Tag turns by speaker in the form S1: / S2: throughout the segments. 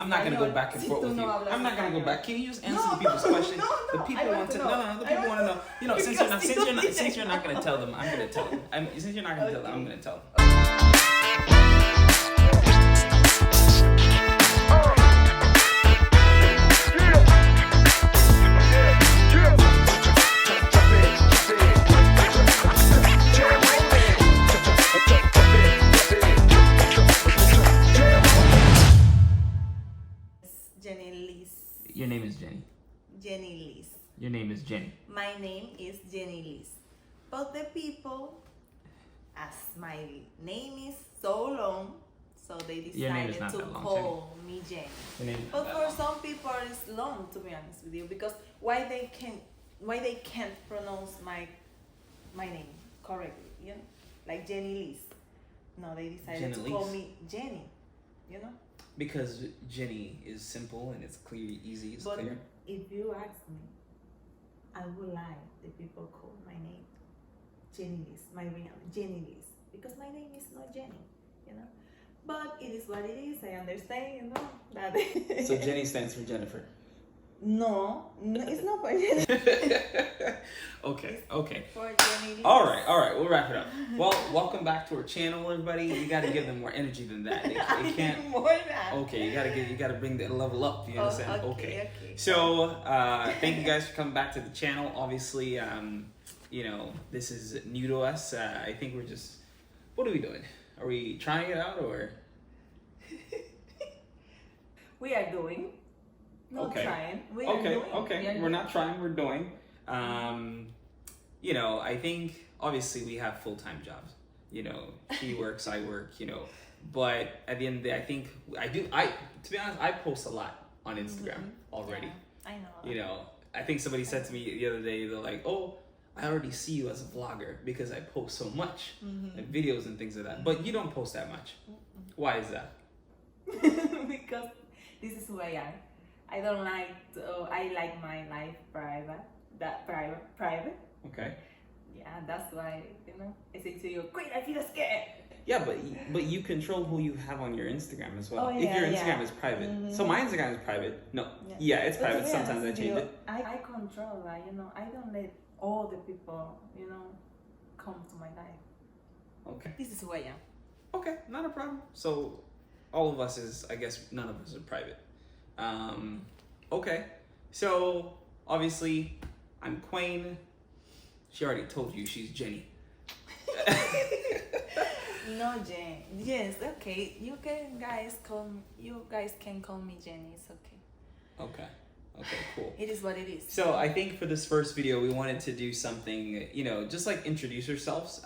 S1: I'm not gonna go back and forth with you. I'm not gonna go back. Can you just answer the people's questions? The people want to know. No, the people want to know. You know, since you're not gonna tell them, I'm gonna tell them. Since you're not gonna tell them, I'm gonna tell them. Your name is Jenny.
S2: Jenny Liz.
S1: Your name is Jenny.
S2: My name is Jenny Liz. But the people, as my name is so long, so they decided to call me Jenny. But for some people it's long, to be honest with you, because why they can't pronounce my name correctly, you know? Like Jenny Liz. No, they decided to call me Jenny, you know?
S1: Because Jenny is simple and it's clear, easy, it's clear.
S2: If you ask me, I would like the people call my name Jenny Liz, my real name, Jenny Liz, because my name is not Jenny, you know. But it is what it is. I understand, you know. That
S1: So Jenny stands for Jennifer.
S2: No, it's not for Jenny.
S1: Okay.
S2: For Jenny Liz.
S1: All right. We'll wrap it up. Well, welcome back to our channel, everybody. You got to give them more energy than that. It can't.
S2: More than.
S1: Okay, you got to bring the level up. You understand?
S2: Okay.
S1: So, thank you guys for coming back to the channel. Obviously, you know, this is new to us. I think we're just. What are we doing? Are we trying it out or?
S2: We are doing. Not trying. We are doing.
S1: We're not trying. We're doing. You know, I think obviously we have full-time jobs. You know, she works, I work. You know, but at the end of the day, I think to be honest, I post a lot on Instagram already.
S2: Yeah, I know.
S1: You know, I think somebody said to me the other day, they're like, "Oh, I already see you as a vlogger because I post so much and videos and things like that. But you don't post that much. Why is that?"
S2: Because this is who I am. I don't like I like my life private. Private.
S1: Okay.
S2: Yeah, that's why, you know, I say to you, Quain, I feel scared.
S1: Yeah, but you control who you have on your Instagram as well.
S2: Oh, yeah,
S1: if your Instagram is private. So my Instagram is private. No. Yeah, it's private. Sometimes I change it.
S2: I control that, you know. I don't let all the people, you know, come to my life.
S1: Okay.
S2: This is who I am.
S1: Okay, not a problem. So all of us I guess none of us are private. Okay. So obviously I'm Quain. She already told you she's Jenny.
S2: No, Jen. Yes, okay. You guys can call me Jenny. It's okay.
S1: Okay, cool.
S2: It is what it is.
S1: So I think for this first video, we wanted to do something, you know, just like introduce ourselves.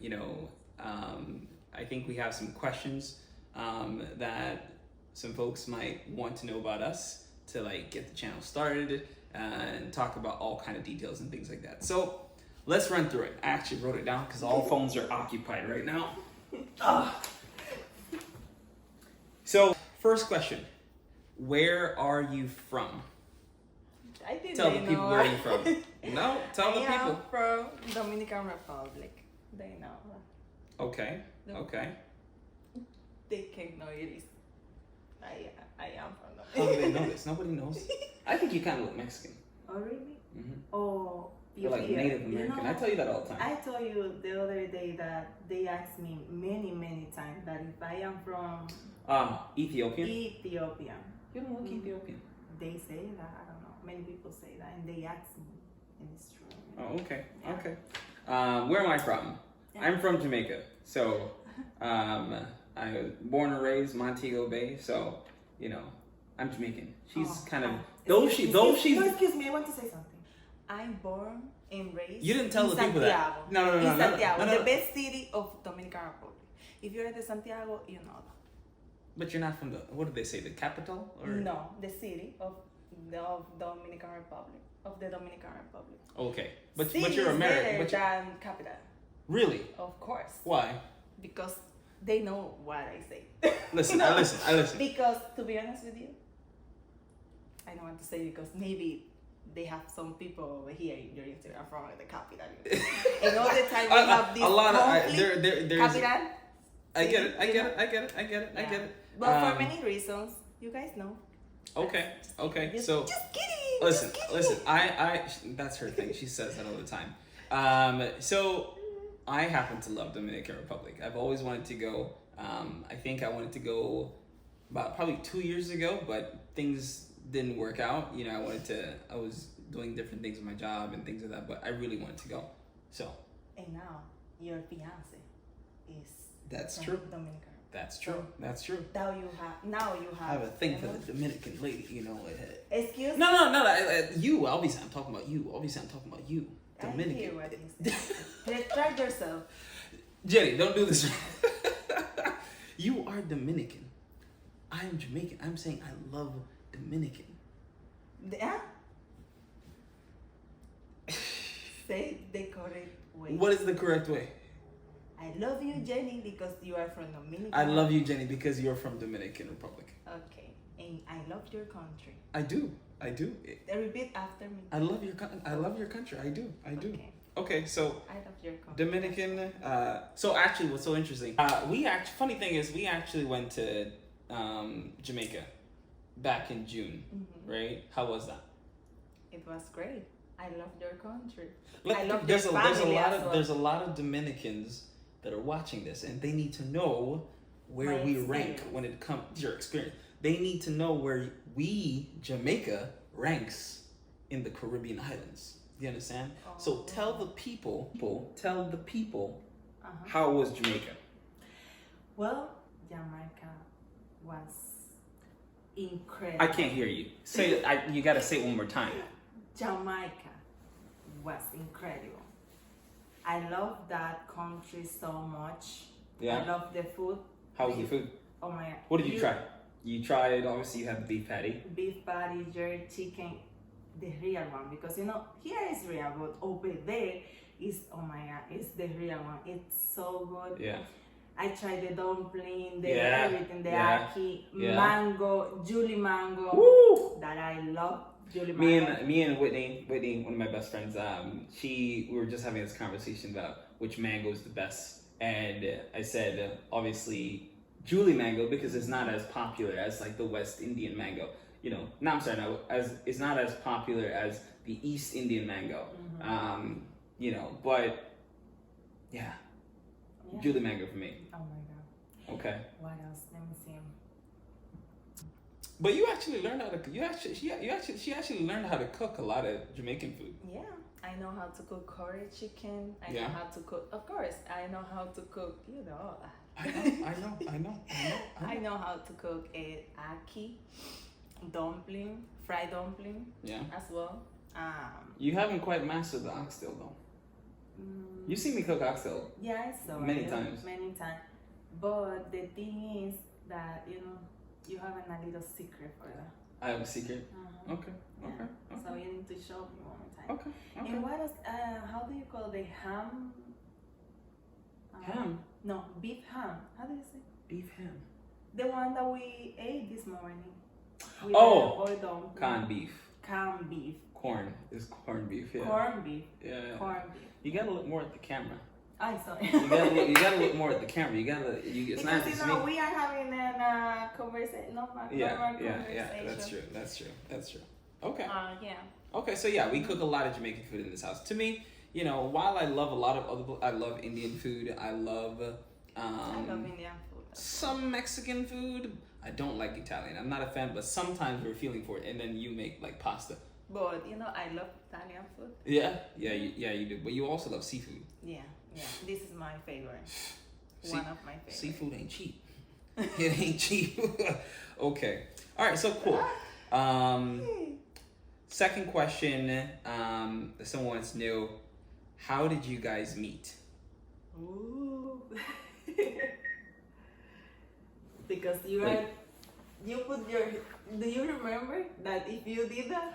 S1: You know, I think we have some questions that some folks might want to know about us to like get the channel started and talk about all kind of details and things like that. So let's run through it. I actually wrote it down because all phones are occupied right now. So first question, where are you from?
S2: I think
S1: tell the people where you're from. No, tell the people.
S2: I am from Dominican Republic. They know.
S1: Okay.
S2: They can know it is. I am from Dominican.
S1: How do they know this? Nobody knows. I think you kind of look Mexican.
S2: Oh, really?
S1: Mm-hmm.
S2: Oh,
S1: you're like Native American. You know, I tell you that all the time.
S2: I told you the other day that they asked me many times that if I am from
S1: Ethiopian.
S2: You
S1: don't look Ethiopian.
S2: They say that. I don't know. Many people say that, and they ask me, and it's true.
S1: Oh, okay. Yeah. Okay. Where am I from? Yeah. I'm from Jamaica. So, I was born and raised Montego Bay. So, you know, I'm Jamaican. She's kind of she's. No,
S2: excuse me. I want to say something. I'm born and raised.
S1: You didn't tell the people that. No.
S2: In Santiago, the best city of Dominican Republic. If you're at Santiago, you know that.
S1: But you're not from what did they say, the capital? Or?
S2: No, the city of Dominican Republic. Of the Dominican Republic.
S1: Okay. But you're American.
S2: But than capital.
S1: Really?
S2: Of course.
S1: Why?
S2: Because they know what I say.
S1: Listen, I listen.
S2: Because, to be honest with you, I don't want to say because maybe they have some people over here in your Instagram from the capital. And all the time we have this conflict.
S1: Capital. I get it.
S2: But for many reasons, You guys know.
S1: Okay. Okay.
S2: Just
S1: So
S2: kidding.
S1: listen. I that's her thing. She says that all the time. So I happen to love Dominican Republic. I've always wanted to go. I think I wanted to go about probably 2 years ago, but things didn't work out. You know, I was doing different things with my job and things like that, but I really wanted to go. So.
S2: And now your fiance is.
S1: That's
S2: from
S1: true.
S2: Dominican.
S1: That's true. That's true.
S2: Now you have.
S1: I have a thing for the Dominican lady, you know.
S2: Excuse me?
S1: No. You. Obviously, I'm talking about you. Dominican.
S2: I hear what you say. Retract yourself.
S1: Jenny, don't do this. You are Dominican. I am Jamaican. I'm saying I love Dominican.
S2: Yeah? Say the correct way.
S1: What is the correct way?
S2: I love you, Jenny, because you are from Dominican.
S1: I love you, Jenny, because you're from Dominican Republic.
S2: Okay. And I love your country.
S1: I do.
S2: Repeat after me.
S1: I love your country. I do. Okay, so
S2: I love your country.
S1: Dominican. So actually, what's so interesting? Funny thing is, we actually went to Jamaica back in June, right? How was that?
S2: It was great. I love your country.
S1: Look,
S2: I love
S1: there's
S2: your
S1: a
S2: family
S1: there's a lot of Dominicans that are watching this, and they need to know where we rank when it comes to your experience. They need to know where Jamaica ranks in the Caribbean islands. Do you understand? Oh. So tell the people, how was Jamaica?
S2: Well, Jamaica was incredible.
S1: I can't hear you. You gotta say it one more time.
S2: Jamaica was incredible. I love that country so much.
S1: Yeah.
S2: I love the food.
S1: How was the food?
S2: Oh my God.
S1: What did you try? You tried, obviously you had the beef patty.
S2: Beef patty, jerk chicken, the real one. Because here is real, but over there is, oh my God, it's the real one. It's so good.
S1: Yeah.
S2: I tried the dumpling, everything, the ackee, mango, Julie mango.
S1: Woo!
S2: That I love. Me
S1: and Whitney, one of my best friends, we were just having this conversation about which mango is the best, and I said obviously Julie mango because it's not as popular as like the West Indian mango. It's not as popular as the East Indian mango. But yeah, Julie mango for me.
S2: Oh my God. Okay. What else? Let me see.
S1: But you actually learned how to. She actually learned how to cook a lot of Jamaican food.
S2: Yeah, I know how to cook curry chicken. I know how to cook. Of course, I know how to cook.
S1: I know.
S2: I know how to cook a ackee, dumpling, fried dumpling.
S1: Yeah.
S2: As well.
S1: You haven't quite mastered the oxtail though. You see me cook oxtail.
S2: Yeah, I saw
S1: many times.
S2: But the thing is that you have a little secret for that.
S1: I have a secret? Okay.
S2: So you need to show me one more time.
S1: Okay.
S2: And what else, how do you call the ham?
S1: Ham?
S2: No, beef ham. How do you say?
S1: Beef ham.
S2: The one that we ate this morning.
S1: Canned beef.
S2: Canned beef.
S1: Corn. It's corned beef, yeah.
S2: Corned beef.
S1: Yeah.
S2: Corned beef.
S1: You gotta look more at the camera.
S2: I'm sorry.
S1: You gotta look more at the camera. It's not just me.
S2: We are having a conversation.
S1: Yeah. That's true. Okay.
S2: Yeah.
S1: Okay, so yeah, we cook a lot of Jamaican food in this house. To me, while I love a lot of I love Indian food. I love
S2: Indian food.
S1: Some Mexican food. I don't like Italian. I'm not a fan, but sometimes we're feeling for it, and then you make like pasta.
S2: But I love Italian food.
S1: Yeah, you do. But you also love seafood.
S2: Yeah. This is my favorite. One of my favorites.
S1: Seafood ain't cheap. It ain't cheap. Okay. All right. So cool. Second question. Someone wants to know, how did you guys meet?
S2: Ooh. Because do you remember that if you did that?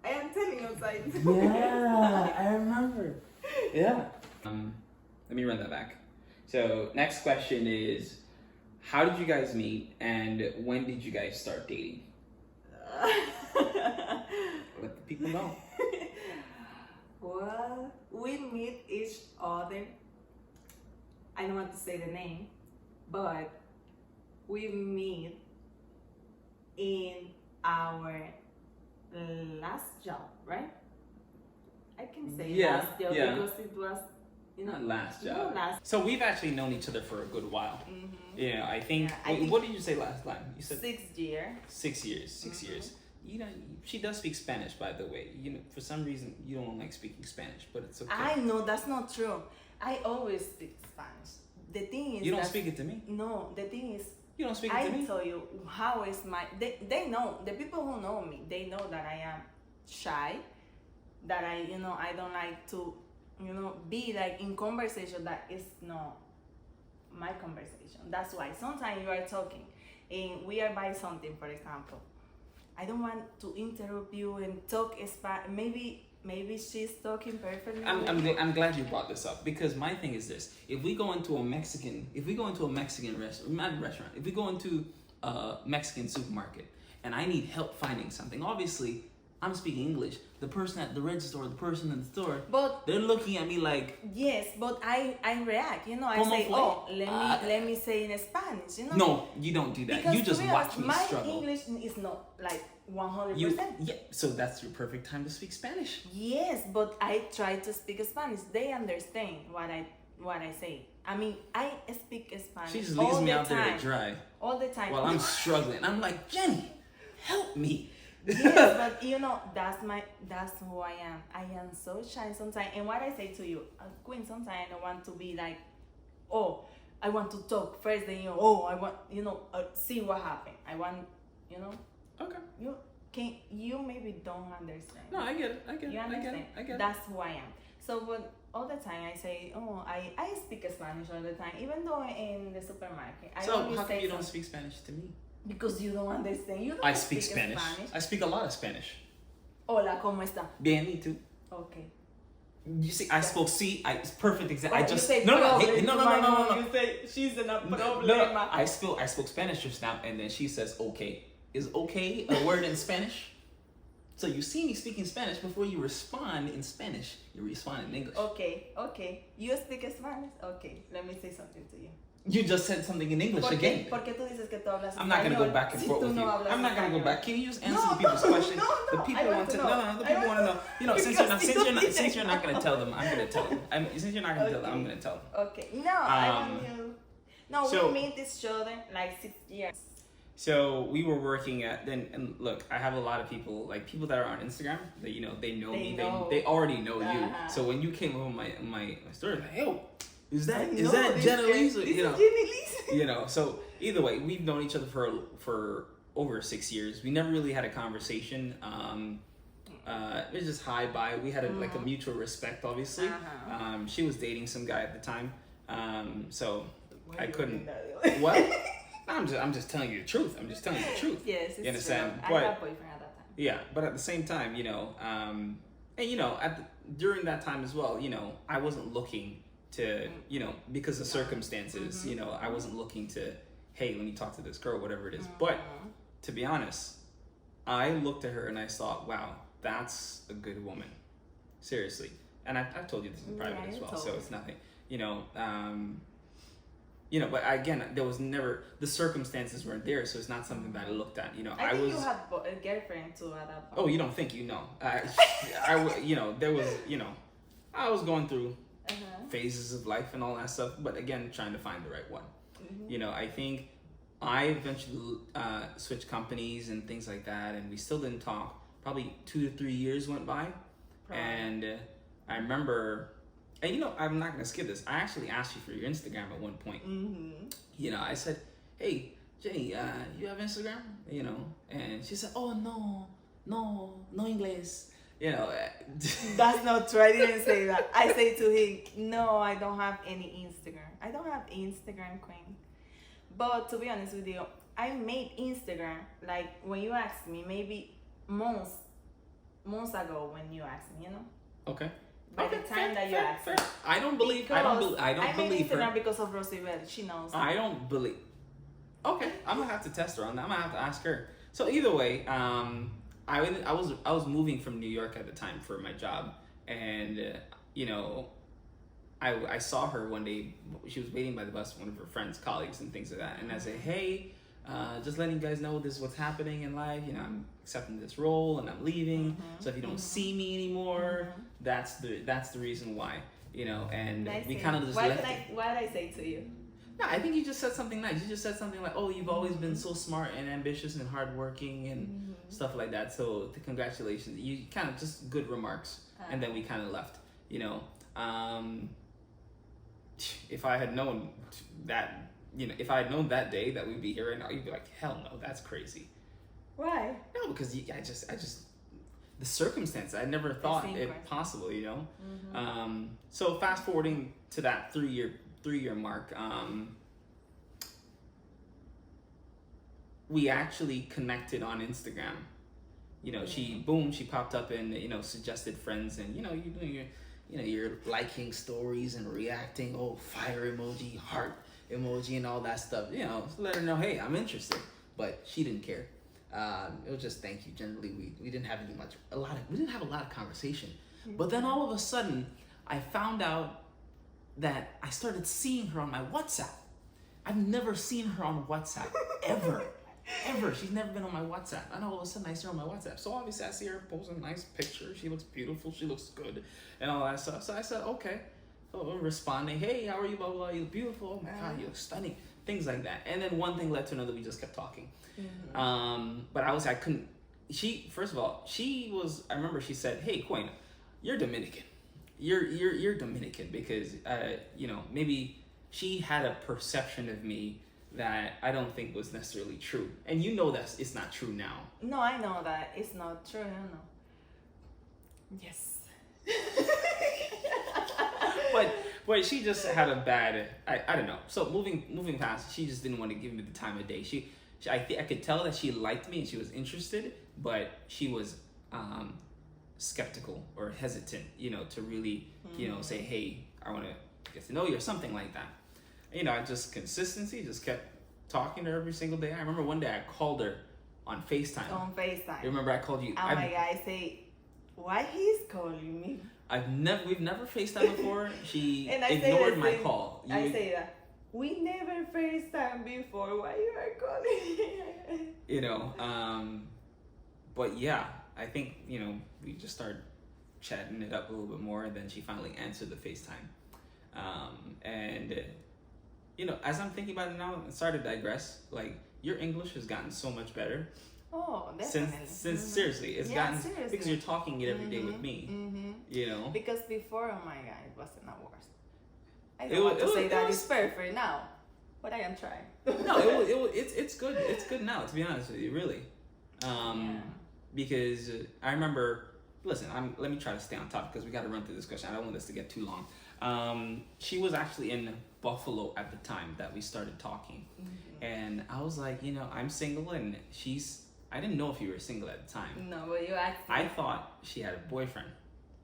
S2: I am telling you something.
S1: Yeah, I remember. Yeah. Let me run that back. So next question is, how did you guys meet and when did you guys start dating? Let the people know.
S2: Well, we meet each other. I don't want to say the name, but we meet in our last job, right? I can say last job because it was,
S1: not last job.
S2: Last.
S1: So we've actually known each other for a good while. I think. What did you say last time? You said
S2: 6 years.
S1: 6 years. 6 years. She does speak Spanish, by the way. For some reason you don't like speaking Spanish, but it's okay.
S2: I know that's not true. I always speak Spanish. The thing is,
S1: you don't speak it to me.
S2: No, the thing is,
S1: you don't speak it to me.
S2: I tell you how is my. They know, the people who know me. They know that I am shy. That I don't like to be like in conversation that is not my conversation. That's why sometimes you are talking and we are buying something, for example. I don't want to interrupt you and talk Spanish. Maybe she's talking perfectly.
S1: I'm glad you brought this up, because my thing is this: if we go into a Mexican restaurant, if we go into a Mexican supermarket, and I need help finding something, obviously I'm speaking English. The person at the register, the person in the store,
S2: but
S1: they're looking at me like,
S2: yes, but I react. I say, let me say in Spanish.
S1: No, you don't do that.
S2: Because
S1: you just watch me struggle.
S2: My English is not like 100%.
S1: So that's your perfect time to speak Spanish.
S2: Yes, but I try to speak Spanish. They understand what I say. I mean, I speak Spanish.
S1: She just leaves me out there to dry
S2: all the time.
S1: While I'm struggling, I'm like, Jenny, help me.
S2: Yes, but that's who I am. I am so shy sometimes. And what I say to you, Queen, sometimes I don't want to be like, oh, I want to talk first, then I want, see what happened. I want,
S1: Okay.
S2: You maybe don't understand.
S1: No, I get it.
S2: You understand?
S1: I get it.
S2: That's who I am. So, but all the time I say, I speak Spanish all the time, even though in the supermarket.
S1: So how come you don't speak Spanish to me?
S2: Because you don't understand. You don't
S1: I speak Spanish. I speak a lot of Spanish.
S2: Hola, ¿cómo está?
S1: Bien, me too.
S2: Okay.
S1: You see, I spoke it's perfect example.
S2: Oh,
S1: I just
S2: no.
S1: You
S2: say she's in a problem.
S1: No. I spoke Spanish just now, and then she says okay. Is okay a word in Spanish? So you see me speaking Spanish before you respond in Spanish. You respond in English.
S2: Okay. You speak Spanish? Okay. Let me say something to you.
S1: You just said something in English again.
S2: ¿Por qué tú dices que tú hablas
S1: I'm not going to go back and forth with you. I'm not going to go back. Can you just answer the people's question?
S2: No,
S1: the people want to know. The people want to know. Since you're not going to tell them, I'm going to tell them. Since you're not going to tell them, I'm going to tell them.
S2: Okay. No, I want you. No, we meet each other like 6 years.
S1: So we were working and look, I have a lot of people that are on Instagram that they know me. They already know you. So when you came over my story, like, hey, is that Jenna Lisa? So either way, we've known each other for over 6 years. We never really had a conversation. It was just hi bye. We had a mutual respect, obviously. She was dating some guy at the time. So I couldn't. What? I'm just telling you the truth.
S2: Yes, it's
S1: you understand?
S2: True. I had a boyfriend at that time.
S1: Yeah, but at the same time, during that time as well, I wasn't looking to, because of circumstances, I wasn't looking to, hey, let me talk to this girl, whatever it is. But to be honest, I looked at her and I thought, wow, that's a good woman. Seriously. And I've told you this in private as well, so it's nothing, but again, there was never, the circumstances weren't there, so it's not something that I looked at.
S2: I think you had a girlfriend too at that point.
S1: Oh, you don't think there was, I was going through phases of life and all that stuff, but again, trying to find the right one. I think I eventually switched companies and things like that, and we still didn't talk. Probably 2 to 3 years went by, and I remember. And I'm not gonna skip this. I actually asked you for your Instagram at one point. I said, "Hey, Jenny, you have Instagram?" And she said, "Oh no English."
S2: That's not true. I didn't say that. I say to him, "No, I don't have any Instagram. I don't have Instagram, Queen." But to be honest with you, I made Instagram like when you asked me, maybe months ago when you asked me,
S1: Okay.
S2: By the time that you asked me.
S1: I don't believe her.
S2: I made Instagram because of Rosibel. She knows.
S1: I don't believe. Okay, I'm gonna have to test her on that. I'm gonna have to ask her. So either way, I was moving from New York at the time for my job, and I saw her one day. She was waiting by the bus, one of her friends, colleagues, and things like that. And I said, "Hey, just letting you guys know this is what's happening in life. You know, I'm accepting this role and I'm leaving. So if you don't see me anymore, that's the reason why. You know, and we kind of just
S2: what did I say to you?
S1: No, I think you just said something nice. You just said something like, "Oh, you've always been so smart and ambitious and hardworking and stuff like that." So, congratulations. You kind of just good remarks, and then we kind of left. You know, if I had known that, if I had known that day that we'd be here right now, you'd be like, "Hell no, that's crazy."
S2: Why?
S1: No, because I just the circumstances. I never thought it possible. You know. So fast forwarding to that 3-year mark, we actually connected on Instagram. You know, she popped up and suggested friends, and you're doing you're liking stories and reacting, fire emoji, heart emoji, and all that stuff. You know, to let her know, hey, I'm interested. But she didn't care. It was just thank you. Generally, we didn't have we didn't have a lot of conversation. But then all of a sudden, I found out that I started seeing her on my WhatsApp. I've never seen her on WhatsApp, ever. She's never been on my WhatsApp. And all of a sudden I see her on my WhatsApp. So obviously I see her post a nice picture. She looks beautiful. She looks good and all that stuff. So I said, okay. So responding, hey, how are you? Blah, blah, blah. You look beautiful. Oh my God, you look stunning. Things like that. And then one thing led to another. We just kept talking. But I couldn't, first of all, I remember she said, hey, Quain, you're Dominican. You're Dominican because, maybe she had a perception of me that I don't think was necessarily true. And that it's not true now.
S2: No, I know that it's not true. I know. Yes.
S1: but she just had a bad, I don't know. So moving past, she just didn't want to give me the time of day. I could tell that she liked me and she was interested, but she was skeptical or hesitant, to really, say, hey, I want to get to know you or something like that. I just consistency, just kept talking to her every single day. I remember one day I called her on FaceTime.
S2: You
S1: remember I called you?
S2: Oh my God, I say, why he's calling me?
S1: We've never FaceTime before. She ignored my call.
S2: I say that. We never FaceTime before. Why you are
S1: calling? But yeah, I think, we just started chatting it up a little bit more, and then she finally answered the FaceTime. As I'm thinking about it now, I'm sorry to digress, like, your English has gotten so much better.
S2: Oh, definitely.
S1: Since seriously, it's gotten, because you're talking it every day with me, Because
S2: before, oh my God, it wasn't the worst. I don't want to say that it's perfect now, but I am trying.
S1: No, it's good. It's good now, to be honest with you, really. Because I remember, listen, let me try to stay on top because we got to run through this question. I don't want this to get too long. She was actually in Buffalo at the time that we started talking. And I was like, I'm single, and I didn't know if you were single at the time.
S2: No, but you asked me.
S1: I thought she had a boyfriend.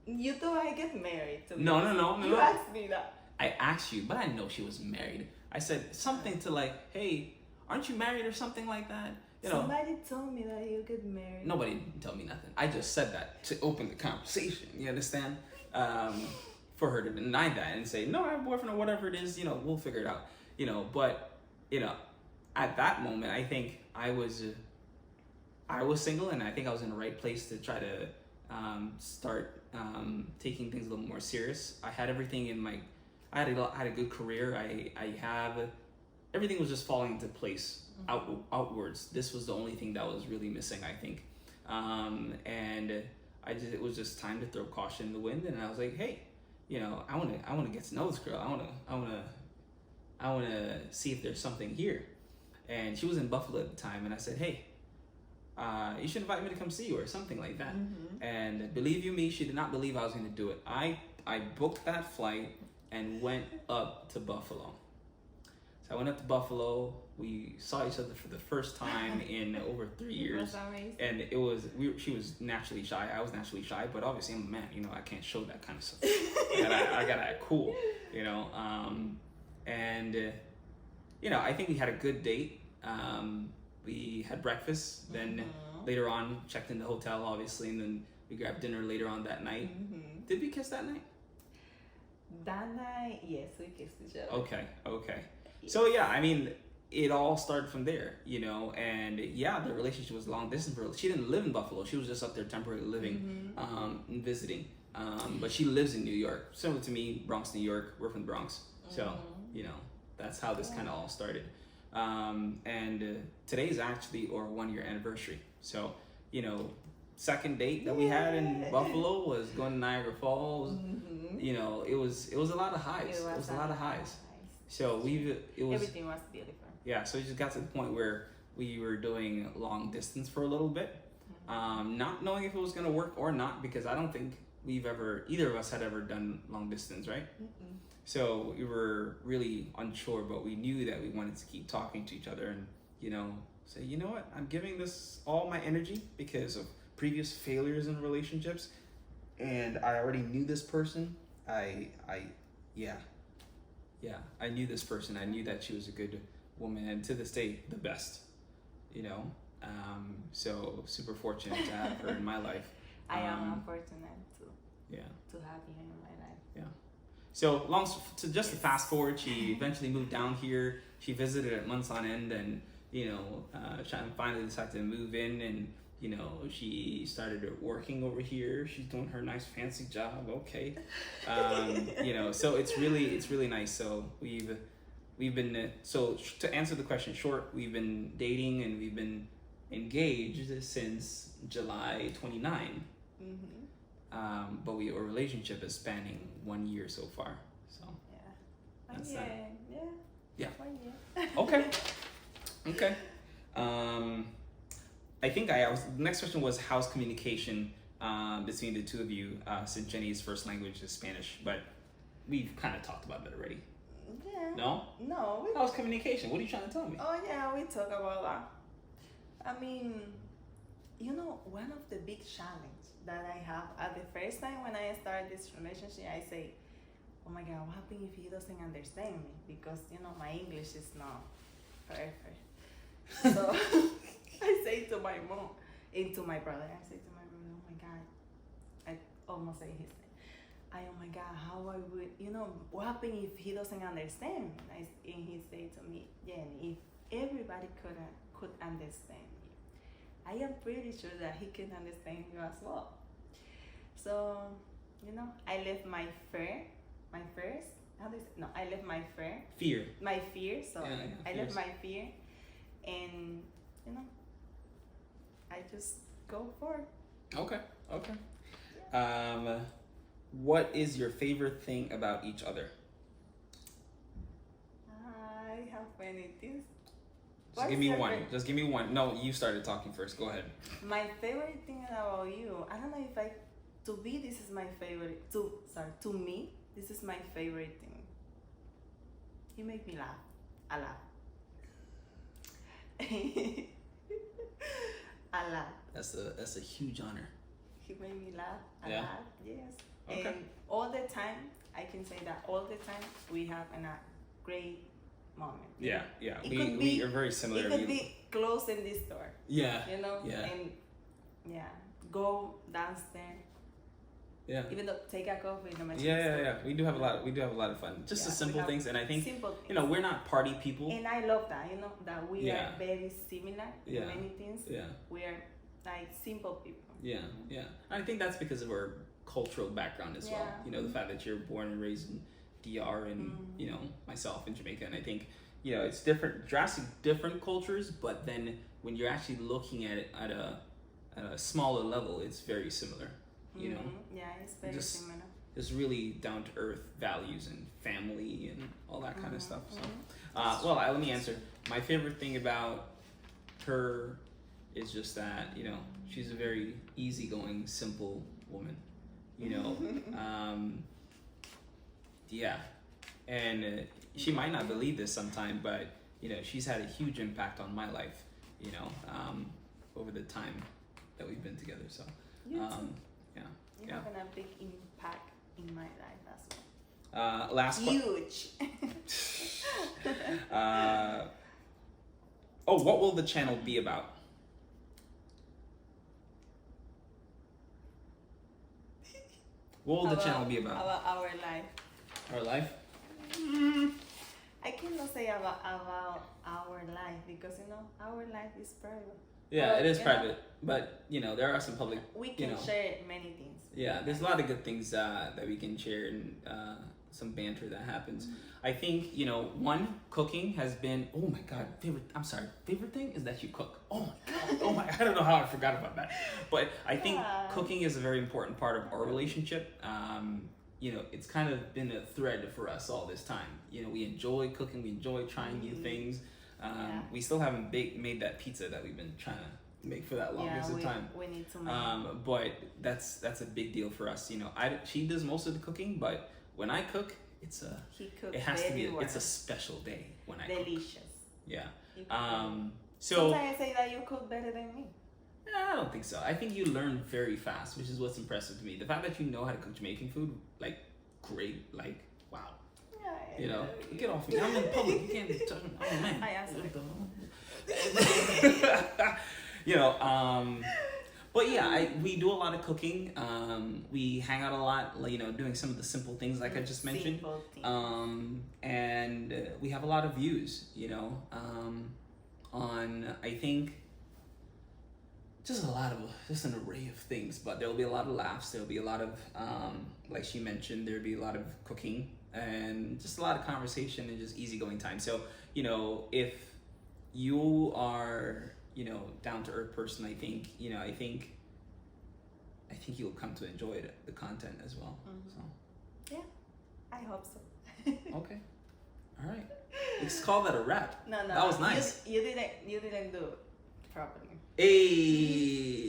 S2: You thought I get married to me.
S1: No.
S2: You asked me that.
S1: I asked you, but I know she was married. I said something to like, hey, aren't you married or something like that?
S2: Somebody told me that you get married.
S1: Nobody didn't tell me nothing. I just said that to open the conversation. You understand? For her to deny that and say, no, I have a boyfriend or whatever it is, we'll figure it out. But at that moment, I think I was single, and I think I was in the right place to try to start taking things a little more serious. I had everything I had a good career. Everything was just falling into place outwards. This was the only thing that was really missing, I think. And it was just time to throw caution in the wind, and I was like, hey, I want to get to know this girl. I want to see if there's something here. And she was in Buffalo at the time, and I said, hey, you should invite me to come see you or something like that. And believe you me, she did not believe I was going to do it. I booked that flight and went up to Buffalo. So I went up to Buffalo. We saw each other for the first time in over 3 years. And she was naturally shy. I was naturally shy, but obviously I'm a man, I can't show that kind of stuff. I gotta act cool, I think we had a good date. We had breakfast, then later on checked in the hotel, obviously, and then we grabbed dinner later on that night. Did we kiss that night?
S2: That night, yes, we kissed each other.
S1: Okay. So yeah, it all started from there, you know. And yeah, the relationship was long distance. She didn't live in Buffalo. She was just up there temporarily living, and visiting. But she lives in New York, similar to me, Bronx, New York. We're from the Bronx, so you know that's how this kind of all started. And today is actually our 1-year anniversary. So you know, second date that we had in Buffalo was going to Niagara Falls. You know, it was a lot of highs. It was a lot of highs. So
S2: everything was beautiful.
S1: Yeah, so we just got to the point where we were doing long distance for a little bit, not knowing if it was gonna work or not, because I don't think either of us had ever done long distance, right? So we were really unsure, but we knew that we wanted to keep talking to each other and, you know, say, you know what, I'm giving this all my energy because of previous failures in relationships, and I already knew this person. I knew this person. I knew that she was a good woman, and to this day, the best, you know. So super fortunate to have her in my life.
S2: I am fortunate
S1: to
S2: have you in my life.
S1: Yeah. So to fast forward, she eventually moved down here. She visited it months on end, and you know, finally decided to move in, and you know, she started working over here. She's doing her nice fancy job. Okay. You know, so it's really nice. So we've been, so to answer the question short, we've been dating and we've been engaged since July 29. But our relationship is spanning 1 year so far. So
S2: yeah, 1 year.
S1: Yeah.
S2: 1 year.
S1: Okay. I think the next question was how's communication between the two of you, since Jenny's first language is Spanish, but we've kind of talked about that already.
S2: Yeah.
S1: No? How's communication? What are you trying to tell me?
S2: Oh yeah, we talk about that. I mean, you know, one of the big challenges that I have at the first time when I started this relationship, I say, oh my God, what happens if he doesn't understand me? Because, you know, my English is not perfect. So I say to my mom and to my brother, oh my God, I almost say his name. Oh my God, how I would, you know, what happens if he doesn't understand me? And he said to me, Jenny, if everybody could understand you, I am pretty sure that he can understand you as well. So, you know, I left my fear. My fear. So I left my fear, and you know, I just go for it.
S1: Okay. Yeah. What is your favorite thing about each other?
S2: I have many things.
S1: Just give me one. No, you started talking first. Go ahead.
S2: My favorite thing about you, I don't know if this is my favorite. To me, this is my favorite thing. You make me laugh a lot. A lot.
S1: That's a huge honor.
S2: He made me laugh a lot. Yes.
S1: Okay.
S2: And all the time, I can say that all the time we have a great moment.
S1: Yeah. We are very similar.
S2: It could be closing this door.
S1: Yeah.
S2: You know.
S1: Yeah.
S2: And go downstairs.
S1: Yeah.
S2: Even though take a coffee in the
S1: Yeah. We do have a lot of fun. Just the simple things, and I think you know we're not party people.
S2: And I love that. You know that we are very similar in many things.
S1: Yeah.
S2: We are like simple people.
S1: Yeah. I think that's because of our cultural background as well. You know, the fact that you're born and raised in DR, and you know myself in Jamaica, and I think you know it's drastic different cultures, but then when you're actually looking at it at a smaller level, it's very similar. You know,
S2: it's very similar.
S1: Just really down to earth values and family and all that kind of stuff. So, well, let me answer. My favorite thing about her is just that you know she's a very easygoing, simple woman. You know, and she might not believe this sometime, but you know she's had a huge impact on my life. You know, over the time that we've been together. So.
S2: You have a big impact in my life as well.
S1: Last
S2: huge.
S1: What will the channel be about? What will the channel be about?
S2: Our life.
S1: Our life?
S2: I cannot say about our life because our life is private.
S1: Yeah, it is private, but there are some public.
S2: We can share many things.
S1: Yeah, there's a lot of good things that we can share and some banter that happens. Mm-hmm. I think one, cooking has been, oh my god, favorite thing is that you cook. Oh my god, I don't know how I forgot about that, but I think cooking is a very important part of our relationship. It's kind of been a thread for us all this time. We enjoy cooking, we enjoy trying new things. We still haven't made that pizza that we've been trying to make for that longest of time.
S2: We need to make.
S1: But that's a big deal for us. She does most of the cooking, but when I cook, it's a special day when I cook.
S2: Delicious.
S1: Yeah.
S2: Sometimes I say that you cook better than me.
S1: I don't think so. I think you learn very fast, which is what's impressive to me. The fact that you know how to cook Jamaican food, great, wow.
S2: Yeah,
S1: Get off me. I'm in public. You can't touch me. Oh man.
S2: I asked
S1: But yeah, we do a lot of cooking. We hang out a lot, doing some of the simple things like I just mentioned. And we have a lot of views, on, I think, just an array of things. But there'll be a lot of laughs. There'll be a lot of, like she mentioned, there'll be a lot of cooking and just a lot of conversation and just easygoing time. So, if you are down to earth person, I think you'll come to enjoy the content as well.
S2: Mm-hmm. So yeah, I hope so.
S1: Okay, all right. Let's call that a wrap.
S2: No,
S1: that was nice.
S2: You didn't do it properly.
S1: Hey.